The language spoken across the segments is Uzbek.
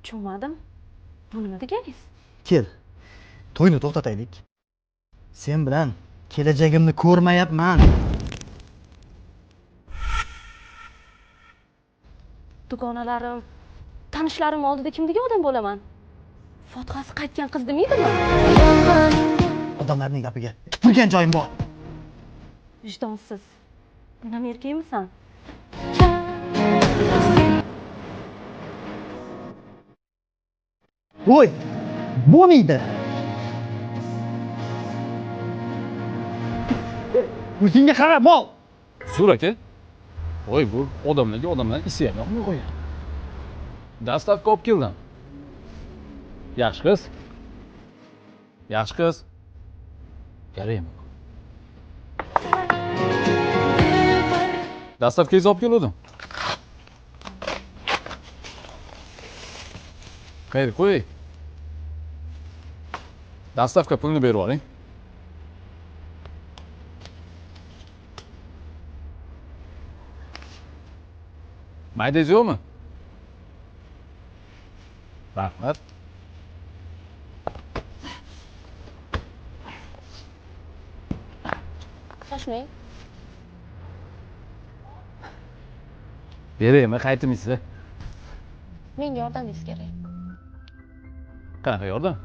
Tushunmadim. Bu nima deganingiz? Kel. To'yni to'xtataylik. Sen bilan kelajagimni ko'rmayapman. Dugonalarim, tanishlarim oldida kimdagi odam bo'laman? Fotihasi qaytgan qiz demaydimi? Odamlarning gapiga tupurgan joyim bor. Vijdonsiz. Nima erkakmisan? Voy, bo'lmaydi. O'zingga qara, mol. Sur aka. Voy, bu odamlar isi ham yo'qmi qo'ygan. Dastavka olib keldim. Yaxshi qiz. Yaxshi qiz. Qaraymi? Dastavkangizni olib keldim. Qayerga qo'y? Dastavka pulini berib oling. Maydangiz yo'qmi? Rahmat. Shoshmang. Beraymi, qaytmaysiz? Menga yordamingiz kerak. Qanaqa yordam?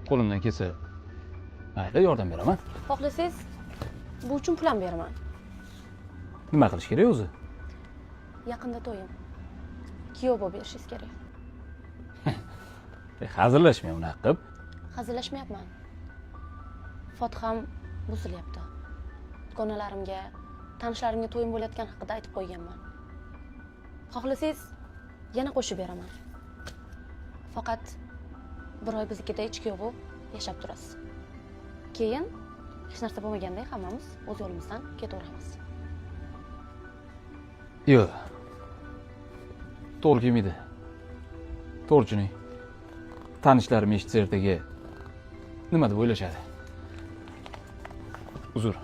Qo'limdan kelsa, mayli, yordam beraman. Xohlasangiz, bu uchun pul ham beraman. Nima qilish kerak o'zi? Yaqinda to'yim. Kuyov bo'lib berishingiz kerak. Hazırlaşmay unaqa qilib. Hazillashmayapman. Fotiham buzilyapti. Dugonalarimga, tanishlarimga to'yim bo'layotgan haqida aytib qo'yganman. Xohlasangiz, yana qo'shib beraman. Faqat bir oy biznikida ichki yo'q yashab turasiz. Keyin hech narsa bo'lmaganda hammamiz o'z yo'limizdan ketaveramiz. Yo'q. To'g'ri kelmaydi. To'g'richining tanishlarim eshitsa ertaga nima deb o'ylashadi? Uzr.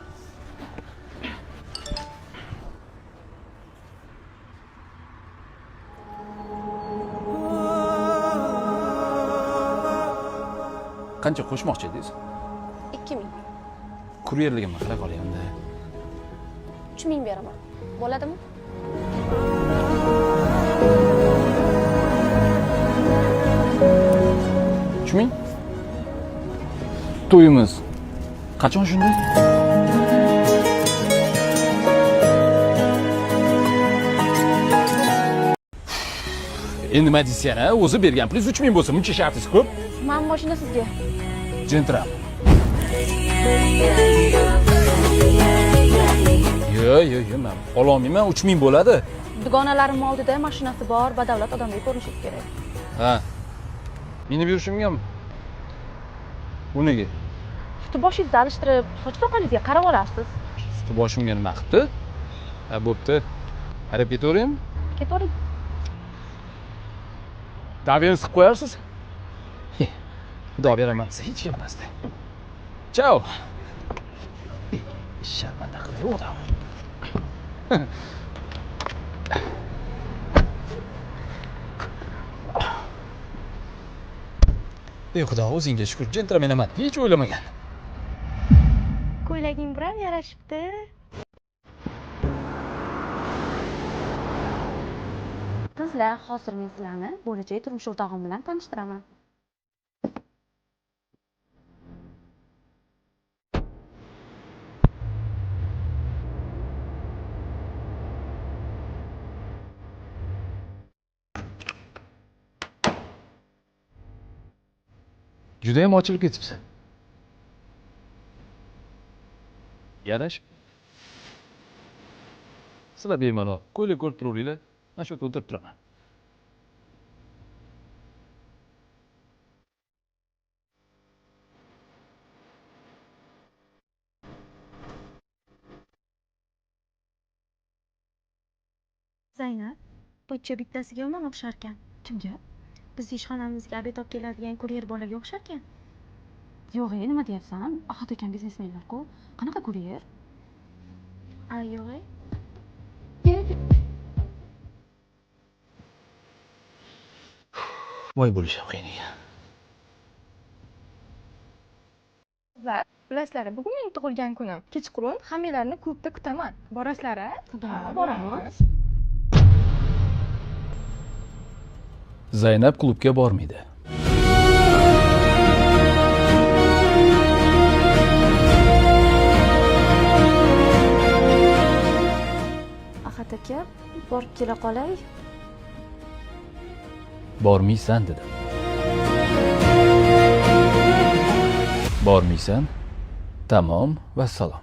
Qancha qo'shmoqchi edingiz? 2000. Kuryerligimni qilib qolyapti. 3000 beraman. Bo'ladimi? Ming? To'yimiz qachon shunda? Endi nima deysan, ha? O'zi bergan pulingiz 3000 bo'lsa, buncha shartingiz ko'p. Men mashina sizga. Jentram. Yo'q, men ololmayman, 3000 bo'ladi. Dugonalarim oldida mashinasi bor, badavlat odamga ko'rinishingiz kerak. Ha. Meni yurishimga bu nega? Suti boshingizni alishtirib, soch soqolingizga qarab olasiz. Suti boshimga nima qilibdi? Ha, bo'pti. Qarab ketaveraymi? Ketavering. Daveni siqib qo'yarsiz? Xudo beraman, hech kelmasdi. Chao. Sharmanda qilib o'tiraman. Ey Xudo, o'zingga shukr, jentlmenman, hech o'ylamagan. Ko'ylaging bilan yarashibdi. Qizlar, hozir men sizlarni bo'lajak turmush o'rtog'im bilan tanishtiraman. Juda ham ochilib ketibsiz. Yarash. Sizlar bemalol ko'ylak ko'rib turaveringlar. Mana shu yerda o'tirib turaman. Zaynab, pochcha bittasiga yomon o'xshar ekan. Kimga? Biz ishxonamizga obed olib keladigan kuryer bolaga o'xshar ekan. Yo'q, nima deyapsan? Ahad ekan biznesmenlar-ku. Qanaqa kuryer? Yo'q. voy bo'lishim qiyin ekan. Qizlar, bilasizlar, bugun mening tug'ilgan kunim. Kechqurun hammanglarni klubda kutaman. Borasizlar-a? Boramiz. Zaynab klubga bormaydi. Ahad aka, borib kela qolay. Bormaysan dedim. Bormaysan? Tamom, vassalom.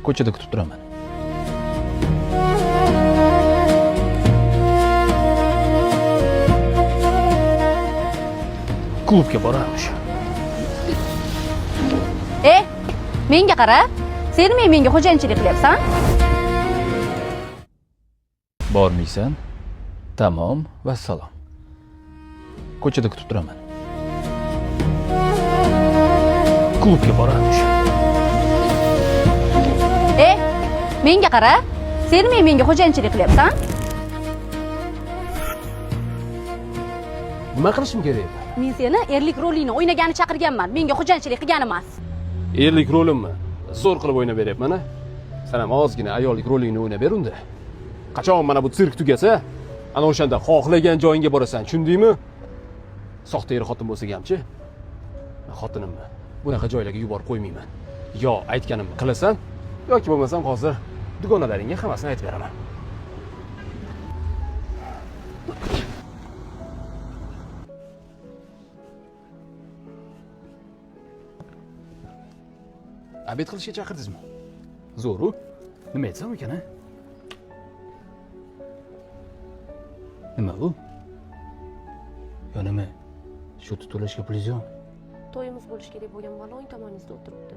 Ko'chada kutib turaman. Klubga borarmish. Menga qara. Sen menga xo'jayinchilik qilyapsan? Bormaysan? Tamom, vassalom. Ko'chada kutib turaman. Klubga borarmish. Menga qara. Sen menga xo'jayinchilik qilyapsan? Nima qilishim kerak? Men seni erlik rolingni o'ynagani chaqirganman. Menga xo'jayinchilik qilgan emas. Erlik rolimmi? Zo'r qilib o'ynab beryapman-a? Sen ham ozgina ayollik rolingni o'ynab ber unda. Qachon mana bu sirk tugasa, ana o'shanda xohlagan joyingga borasan, tushundingmi? Soxta er xotin bo'lsa hamchi. Xotinimni bunaqa joylarga yuborib qo'ymayman. Yo aytganimni qilasan, yoki bo'lmasam hozir dugonalaringga hammasini aytib beraman. Abed qilishga chaqirdingizmi? Zo'ru. Nima aytsam ekan-a? Nima bu? Yo nima? Shu to'lashga pulingiz yo'qmi? To'yimiz bo'lish kerak bo'lgan bola o'ng tomoningizda o'tiribdi.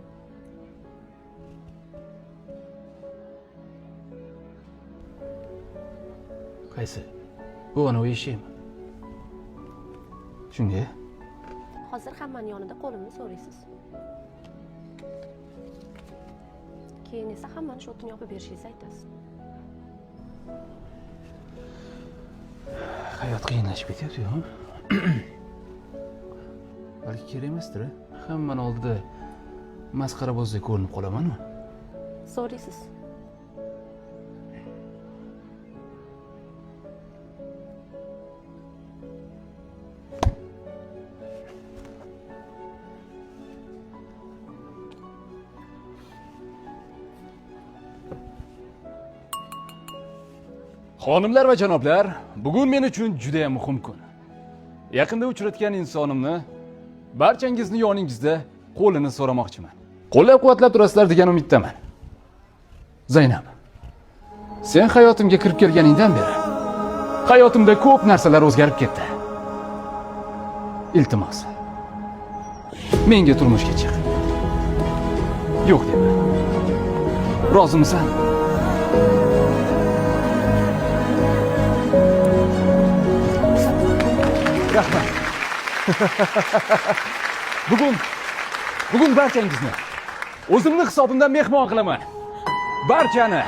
Qaysi? Bu ana eshikmi? Shunga? Hozir hammaning yonida qo'limni so'raysiz. Keyin esa hammani shu o'tini yopib berishingizni aytasiz. Hayot qiyinlashib ketyapti-ku. Balki kerak emasdir. Hammani oldida masxara bo'zdek ko'rinib qolaman-ku. So'raysiz. Xonimlar va janoblar, bugun men uchun juda ham muhim kun. Yaqinda uchratgan insonimni barchangizni yoningizda qo'lini so'ramoqchiman. Qo'llab-quvvatlab turasizlar degan umiddaman. Zaynab, sen hayotimga kirib kelganingdan beri hayotimda ko'p narsalar o'zgarib ketdi. Iltimos, menga turmushga chiq. Yo'q dema. Rozimisan? Rahmat. Bugun barchangizni o'zimning hisobimdan mehmon qilaman. Barchani.